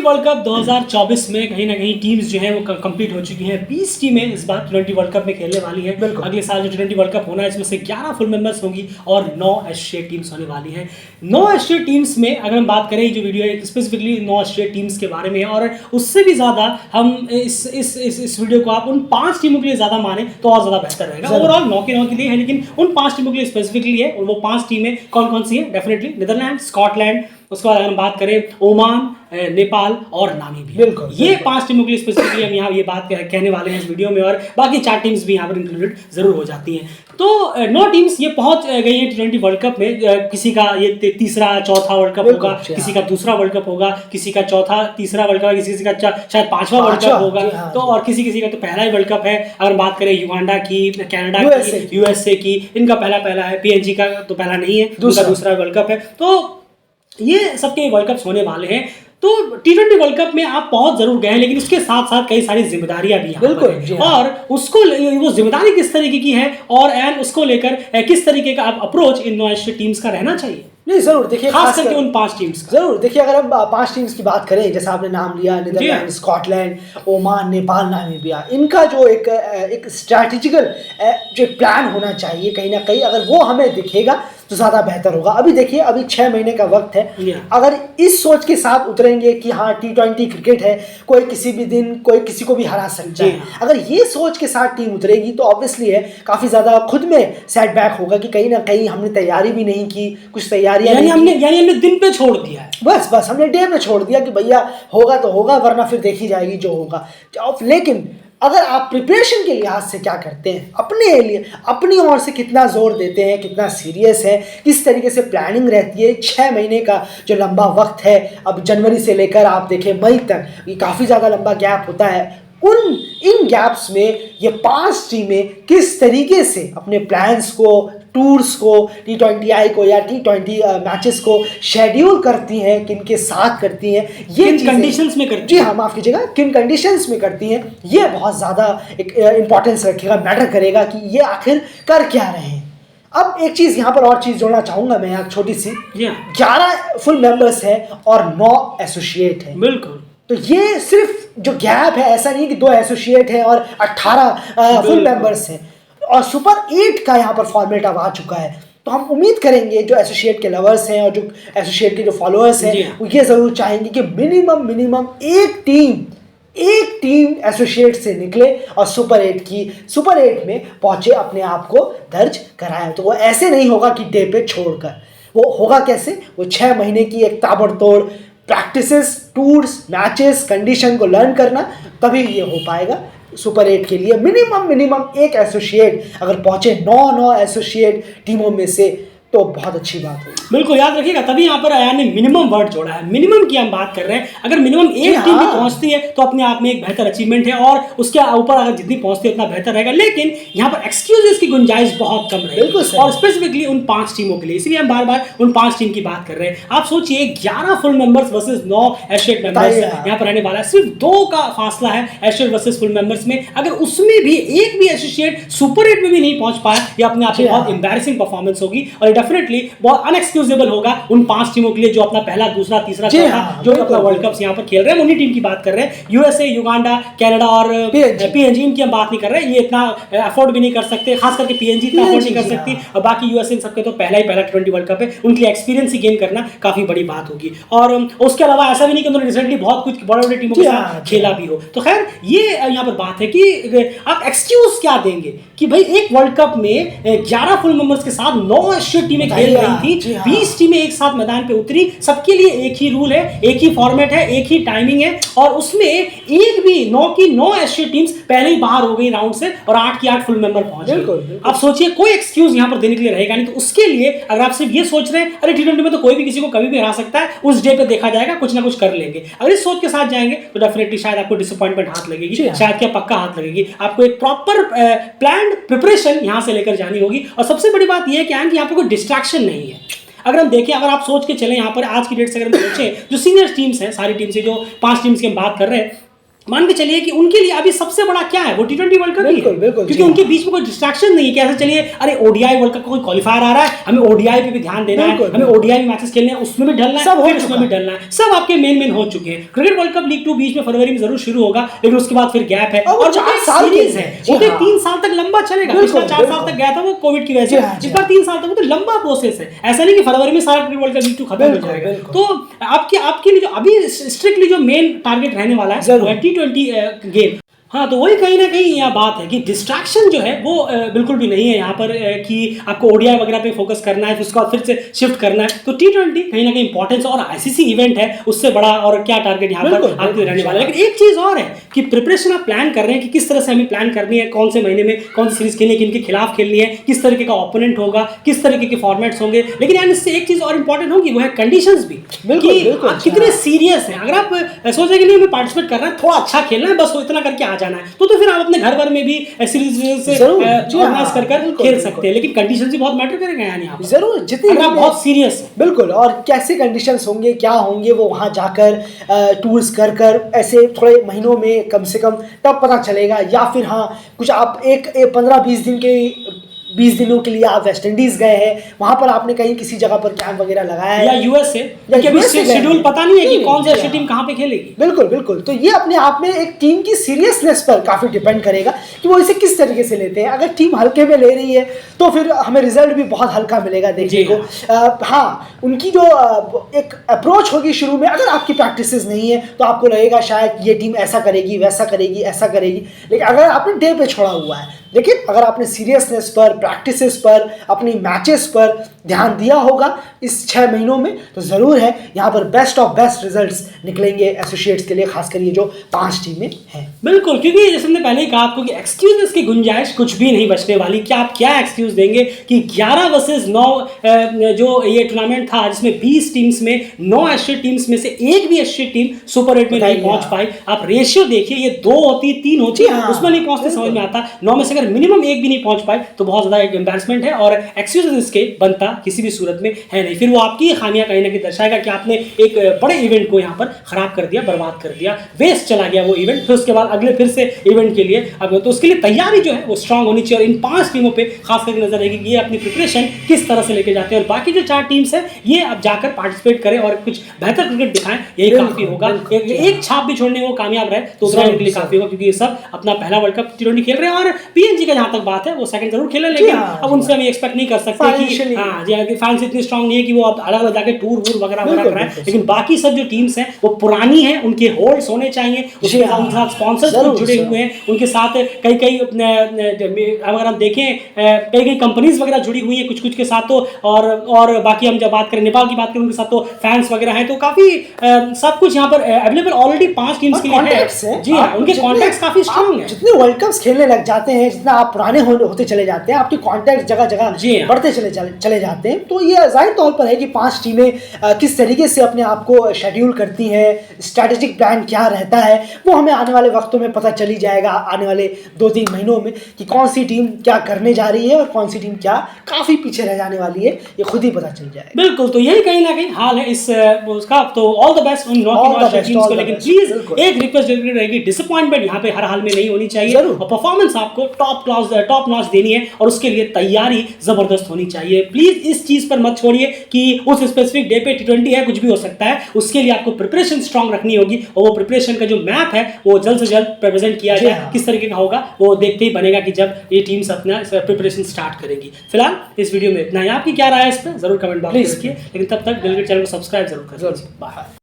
World cup 2024 में कहीं ना कहीं टीम्स जो है वो कंप्लीट हो चुकी हैं। 20 टीमें इस बार टी20 वर्ल्ड कप में खेलने वाली हैं। अगले साल जो टी20 वर्ल्ड कप होना है इसमें से 11 फुल मेंबर्स होंगी और 9 एसोसिएट टीम्स होने वाली हैं। 9 एसोसिएट टीम्स में अगर हम बात करें, जो वीडियो है स्पेसिफिकली 9 एसोसिएट टीम्स के बारे में है, और उससे भी ज़्यादा हम इस वीडियो को आप उन 5 टीमों के लिए ज़्यादा माने तो और ज़्यादा बेहतर रहेगा। ओवरऑल 9 के 9 के लिए है, लेकिन उन 5 टीमों के लिए स्पेसिफिकली है। और वो 5 टीमें कौन कौन सी हैं? डेफिनेटली नीदरलैंड, स्कॉटलैंड, उसके बाद अगर हम बात करें ओमान, नेपाल और नामीबिया। ये 5 टीमों के लिए स्पेसिफिकली हम यहाँ ये बात कहने वाले हैं इस वीडियो में, और बाकी 4 टीम्स भी यहाँ पर इंक्लूडेड जरूर हो जाती हैं। तो 9 टीम्स ये पहुंच गई हैं टी20 वर्ल्ड कप में। किसी का ये तीसरा चौथा वर्ल्ड कप होगा, किसी का दूसरा वर्ल्ड कप होगा, किसी का चौथा तीसरा वर्ल्ड कप, किसी का शायद 5वां वर्ल्ड कप होगा, तो और किसी का तो पहला ही वर्ल्ड कप है। अगर बात करें युगांडा की, कनाडा की, यूएसए की, इनका पहला है। पीएनजी का तो पहला नहीं है, दूसरा वर्ल्ड कप है। तो ये सबके वर्ल्ड कप्स होने वाले हैं। तो टी20 वर्ल्ड कप में आप पहुंच जरूर गए हैं, लेकिन उसके साथ साथ कई सारी जिम्मेदारियां भी हैं। बिल्कुल। और उसको वो जिम्मेदारी किस तरीके की है और उसको लेकर किस तरीके का अप्रोच इन 9 एशियन टीम्स का रहना चाहिए। नहीं, जरूर देखिए, खास करके उन 5 टीम्स का। जरूर देखिए, अगर हम 5 टीम्स की बात करें, जैसा आपने नाम लिया, Netherland, Scotland, Oman, Nepal, Namibia, इनका जो एक स्ट्रैटेजिकल जो प्लान होना चाहिए, कहीं ना कहीं अगर वो हमें दिखेगा तो ज़्यादा बेहतर होगा। अभी देखिए, अभी 6 महीने का वक्त है। अगर इस सोच के साथ उतरेंगे कि हाँ टी20 क्रिकेट है, कोई किसी भी दिन कोई किसी को भी हरा सकता है, अगर ये सोच के साथ टीम उतरेगी तो ऑब्वियसली है काफ़ी ज़्यादा खुद में सेटबैक होगा कि कहीं ना कहीं हमने तैयारी भी नहीं की, कुछ तैयारियां हमने दिन पे छोड़ दिया है। बस हमने डे पे छोड़ दिया कि भैया होगा तो होगा, वरना फिर देखी जाएगी जो होगा। लेकिन अगर आप प्रिपरेशन के लिहाज से क्या करते हैं, अपने लिए अपनी ओर से कितना जोर देते हैं, कितना सीरियस है, किस तरीके से प्लानिंग रहती है। 6 महीने का जो लंबा वक्त है, अब जनवरी से लेकर आप देखें मई तक, ये काफ़ी ज़्यादा लंबा गैप होता है। इन गैप्स में ये 5 टीमें किस तरीके से अपने प्लान्स को, टूर्स को, टी20I को या टी20 मैचेस को शेड्यूल करती हैं, किन के साथ करती हैं, ये किन कंडीशंस में करती हैं। जी हाँ, माफ़ कीजिएगा, किन कंडीशंस में करती हैं, ये बहुत ज़्यादा एक इम्पॉर्टेंस रखेगा, मैटर करेगा कि ये आखिर कर क्या रहे हैं। अब एक चीज़ यहाँ पर और चीज़ जोड़ना चाहूँगा मैं, यहाँ छोटी सी, 11 फुल मेंबर्स हैं और 9 एसोसिएट हैं। बिल्कुल। तो ये सिर्फ जो गैप है, ऐसा नहीं कि 2 एसोसिएट हैं और 18 फुल मेंबर्स हैं, और सुपर 8 का यहाँ पर फॉर्मेट अब आ चुका है। तो हम उम्मीद करेंगे जो एसोसिएट के लवर्स हैं और जो एसोसिएट के जो फॉलोअर्स हैं, वो ये ज़रूर चाहेंगे कि मिनिमम एक टीम एसोसिएट से निकले और सुपर 8 में पहुँचे, अपने आप को दर्ज कराए। तो वो ऐसे नहीं होगा कि डे पे छोड़कर, वो होगा कैसे, वो 6 महीने की एक ताबड़तोड़ प्रैक्टिसेस, टूर्स, मैचेस, कंडीशन को लर्न करना, तभी ये हो पाएगा। सुपर 8 के लिए मिनिमम एक एसोसिएट अगर पहुंचे 9 एसोसिएट टीमों में से, तो बहुत अच्छी बात है। बिल्कुल, याद रखिएगा, तभी यहाँ पर आया ने मिनिमम वर्ड जोड़ा है। मिनिमम की हम बात कर रहे हैं। अगर मिनिमम एक टीम भी पहुंचती है तो अपने आप में एक बेहतर अचीवमेंट है, और उसके ऊपर अगर जितनी पहुंचती है उतना बेहतर रहेगा। लेकिन यहाँ पर एक्सक्यूजेस की गुंजाइश बहुत कम रहेगी, और स्पेसिफिकली उन 5 टीमों के लिए, इसलिए हम बार बार उन 5 टीम की बात कर रहे हैं। आप सोचिए, 11 full members versus 9 associate members यहाँ पर रहने वाला है। सिर्फ 2 का फासला है एसोसिएट वर्सेस फुल मेंबर्स में। अगर उसमें भी एक भी एसोसिएट सुपर 8 में भी नहीं पहुंच पाया, यह अपने आप में बहुत एम्बैरेसिंग परफॉर्मेंस होगी, और डेफिनेटली बहुत अनएक्सक्यूजेबल होगा उन 5 टीमों के लिए जो अपना पहला, दूसरा, तीसरा, चौथा जो अपना वर्ल्ड कप्स यहाँ पर खेल रहे हैं। उन्हीं टीम की बात कर रहे हैं। यूएसए, युगांडा, कनाडा और पीएनजी, इनकी हम बात नहीं कर रहे हैं। ये इतना अफोर्ड भी नहीं कर सकते, खास करके पीएनजी इतना अफोर्ड नहीं कर सकती, और बाकी यूएसए सबके तो पहला टी20 वर्ल्ड कप है। उनके लिए एक्सपीरियंस ही गेन करना काफी बड़ी बात होगी। और उसके अलावा ऐसा भी नहीं कि उन्होंने रिसेंटली बहुत कुछ बड़े टीमों के साथ खेला भी हो। तो खैर, ये यहाँ पर बात है कि आप एक्सक्यूज क्या देंगे कि भाई एक वर्ल्ड कप में 11 फुल मेंबर्स के साथ 9 एशियन टीमें खेल रही थी, 20 टीमें एक साथ मैदान पे उतरी, सबके लिए एक ही रूल है, एक ही फॉर्मेट है, एक ही टाइमिंग है, और उसमें एक भी 9 की 9 एशियन टीम्स पहले ही बाहर हो गई राउंड से, और 8 की 8 फुल मेंबर पहुंच गए। आप सोचिए, कोई एक्सक्यूज यहां पर देने के लिए रहेगा नहीं। तो उसके लिए अगर आप सिर्फ ये सोच रहे हैं अरे टी20 में तो कोई भी किसी को कभी भी हरा सकता है, उस डे पे देखा जाएगा, कुछ ना कुछ कर लेंगे, अगर इस सोच के साथ जाएंगे तो डेफिनेटली शायद आपको डिसअपॉइंटमेंट हाथ लगेगी, शायद क्या पक्का हाथ लगेगी। आपको एक प्रॉपर प्लान्ड प्रिपरेशन यहां से लेकर जानी होगी। और सबसे बड़ी बात यह है कि यहाँ पर कोई डिस्ट्रैक्शन नहीं है। अगर हम देखें, अगर आप सोच के चलें यहाँ पर आज की डेट से, अगर हम सोचें जो सीनियर टीम्स हैं, सारी टीम से जो 5 टीम्स की हम बात कर रहे हैं, मान के चलिए कि उनके लिए अभी सबसे बड़ा क्या है, वो T20 वर्ल्ड कप ही है, बिल्कुल, क्योंकि उनके बीच में कोई डिस्ट्रैक्शन नहीं है कि ऐसा चलिए अरे ओडीआई वर्ल्ड कप का कोई क्वालिफायर आ रहा है, हमें ओडीआई पे भी ध्यान देना है, हमें ओडीआई में मैचेस खेलने हैं, उसमें भी ढलना है, फिर उसमें भी ढलना है, सब आपके मेन हो चुके हैं। क्रिकेट वर्ल्ड कप लीग 2 बीच में फरवरी में जरूर शुरू होगा, लेकिन उसके बाद फिर गैप है और वो 4 साल सीरीज है, वो 3 साल तक लंबा चलेगा। पिछला 4 साल तक गया था वो कोविड की वजह से, इस बार 3 साल तक, वो तो लंबा प्रोसेस है। ऐसा नहीं कि फरवरी में सारा क्रिकेट वर्ल्ड कप लीग 2 खत्म हो जाएगा। तो आपके लिए जो अभी स्ट्रिक्टली जो मेन टारगेट रहने वाला है वो है T20 गेम। हाँ, तो वही कहीं ना कहीं यह बात है कि डिस्ट्रैक्शन जो है वो बिल्कुल भी नहीं है यहाँ पर कि आपको ओडीआई वगैरह पे फोकस करना है, फिर उसके बाद फिर से शिफ्ट करना है। तो T20 कहीं ना कहीं इंपॉर्टेंस और आईसीसी इवेंट है, उससे बड़ा और क्या टारगेट यहाँ पर आपके रहने वाला है। लेकिन एक चीज़ और है कि प्रिपरेशन आप प्लान कर रहे हैं कि किस तरह से हमें प्लान करनी है, कौन से महीने में कौन सी सीरीज खेलनी है, किनके खिलाफ खेलनी है, किस तरीके का ओपोनेंट होगा, किस तरीके के फॉर्मेट्स होंगे। लेकिन यार इससे एक चीज़ और इंपॉर्टेंट होगी, वो है कंडीशंस भी, कि आप कितने सीरियस हैं। अगर आप सोच रहे कि नहीं हमें पार्टिसिपेट करना है, थोड़ा अच्छा खेलना है, बस वो इतना करके आ जाना है, तो फिर आप अपने घर भर में भी सीरीज से ऑर्गेनाइज कर खेल सकते हैं। लेकिन कंडीशंस भी बहुत मैटर करेंगे यानी आप जरूर, जितनी आप बहुत सीरियस है। बिल्कुल, और कैसे कंडीशंस होंगे, क्या होंगे, वो वहां जाकर टूर्स कर ऐसे थोड़े महीनों में कम से कम तब पता चलेगा। या फिर हाँ, कुछ आप 15-20 दिन के 20 दिनों के लिए आप वेस्ट इंडीज गए हैं, वहां पर आपने कहीं किसी जगह पर कैंप वगैरह लगाया है, या यूएसए, क्योंकि अभी शेड्यूल पता नहीं है कि कौन सी अच्छी टीम कहां पे खेलेगी। बिल्कुल, तो ये अपने आप में एक टीम की सीरियसनेस पर काफी डिपेंड करेगा कि वो इसे किस तरीके से लेते हैं। अगर टीम हल्के में ले रही है तो फिर हमें रिजल्ट भी बहुत हल्का मिलेगा देखने को। हाँ, उनकी जो एक अप्रोच होगी शुरू में, अगर आपकी प्रैक्टिसेस नहीं है तो आपको लगेगा शायद ये टीम ऐसा करेगी, वैसा करेगी, ऐसा करेगी। लेकिन अगर आपने डे पे छोड़ा हुआ है, लेकिन अगर आपने सीरियसनेस पर, प्रैक्टिसेस पर, अपनी मैचेस पर ध्यान दिया होगा इस 6 महीनों में, तो ज़रूर है यहाँ पर बेस्ट ऑफ बेस्ट रिजल्ट्स निकलेंगे एसोसिएट्स के लिए, खासकर ये जो 5 टीमें हैं। बिल्कुल, क्योंकि जैसे हमने पहले ही कहा आपको कि एक्सक्यूजेस की गुंजाइश कुछ भी नहीं बचने वाली। कि आप क्या एक्सक्यूज देंगे कि 11 वर्सेस 9 जो ये टूर्नामेंट था, जिसमें 20 टीम्स में 9 एशियन टीम्स में से एक भी एशियन टीम सुपर 8 में नहीं पहुंच पाई। आप रेशियो देखिए, ये 2 होती, 3 होती, उसमें नहीं पहुंचते, समझ में आता। 9 में से अगर मिनिमम एक भी नहीं पहुंच पाए तो बहुत ज्यादा एक एम्बैरसमेंट है, और एक्सक्यूजेस इसके बनता किसी भी सूरत में है नहीं। फिर वो आपकी खामियां कहीं ना कहीं दर्शाएगा कि आपने एक बड़े इवेंट को यहाँ पर खराब कर दिया, बर्बाद कर दिया, वेस्ट चला गया वो इवेंट। फिर उसके बाद अगले फिर से इवेंट के लिए अब तो उसके लिए तैयारी जो है वो स्ट्रांग होनी चाहिए। और इन 5 टीमों पे खास करके नजर रहेगी कि ये अपनी प्रिपरेशन किस तरह से लेके जाते हैं, और बाकी जो 4 टीम्स हैं ये अब जाकर पार्टिसिपेट करें और कुछ बेहतर क्रिकेट दिखाएं, यही काफी होगा। एक छाप भी छोड़ने में वो कामयाब रहे तो उनके लिए काफी होगा, क्योंकि ये सब अपना पहला वर्ल्ड कप T20 खेल रहे हैं। और पीएनजी का जहां तक बात है, वो सेकंड जरूर खेले, लेकिन अब उनसे हम एक्सपेक्ट नहीं कर सकते कि हाँ जी, फैंस इतनी स्ट्रांग नहीं है कि वो अब अलग अलग जाके टूर वगैरह कराएं। लेकिन बाकी सब जो टीम्स हैं वो पुरानी हैं, उनके होल्ड्स होने चाहिए, उनके साथ स्पॉन्सर्स जुड़े हुए हैं, उनके साथ कई अगर हम देखें कई कंपनीज वगैरह जुड़ी हुई है कुछ के साथ। तो और बाकी हम जब बात करें नेपाल की बात करें, उनके साथ तो फैंस वगैरह हैं, तो काफी सब कुछ यहाँ पर अवेलेबल ऑलरेडी 5 टीम्स के लिए है। जी हाँ, उनके कॉन्टैक्ट्स काफी स्ट्रांग है। जितने वर्ल्ड कप्स खेलने लग जाते हैं, जितना आप पुराने होते चले जाते हैं, आपके कॉन्टैक्ट जगह जगह बढ़ते चले जाते हैं, तो ये जाहिर तौर पर है कि 5 टीमें किस तरीके से अपने आप को शेड्यूल करती हैं, स्ट्रैटेजिक प्लान क्या रहता है, वो हमें आने वाले वक्तों में पता चली जाएगा, आने वाले 2-3 महीनों में, कि कौन सी टीम क्या करने जा रही है और कौन सी टीम क्या काफी पीछे रह जाने वाली है, ये खुद ही पता चल जाएगा। बिल्कुल, तो यही कहीं ना कहीं हाल है इस उसका। तो ऑल द बेस्ट उन टीम्स को, लेकिन प्लीज एक रिक्वेस्ट रहेगी, डिसअपॉइंटमेंट यहाँ पे हर हाल में नहीं होनी चाहिए, और परफॉर्मेंस आपको टॉप नॉच देनी है, और उसके लिए तैयारी जबरदस्त होनी चाहिए। प्लीज इस चीज पर मत छोड़िए कि उस स्पेसिफिक डे पे T20 है, कुछ भी हो सकता है, उसके लिए आपको प्रिपरेशन स्ट्रांग रखनी होगी, और वो प्रिपरेशन का जो मैप है वो जल्द से जल्द प्रेजेंट किया जाए। किस तरीके का होगा वो देखते ही बनेगा कि जब ये टीम्स अपना प्रिपरेशन स्टार्ट करेगी। फिलहाल इस वीडियो में इतना ही। आपकी क्या राय है इस पर जरूर कमेंट बॉक्स में लिखिए, लेकिन तब तक दिलगीर चैनल को सब्सक्राइब जरूर करें। बाय।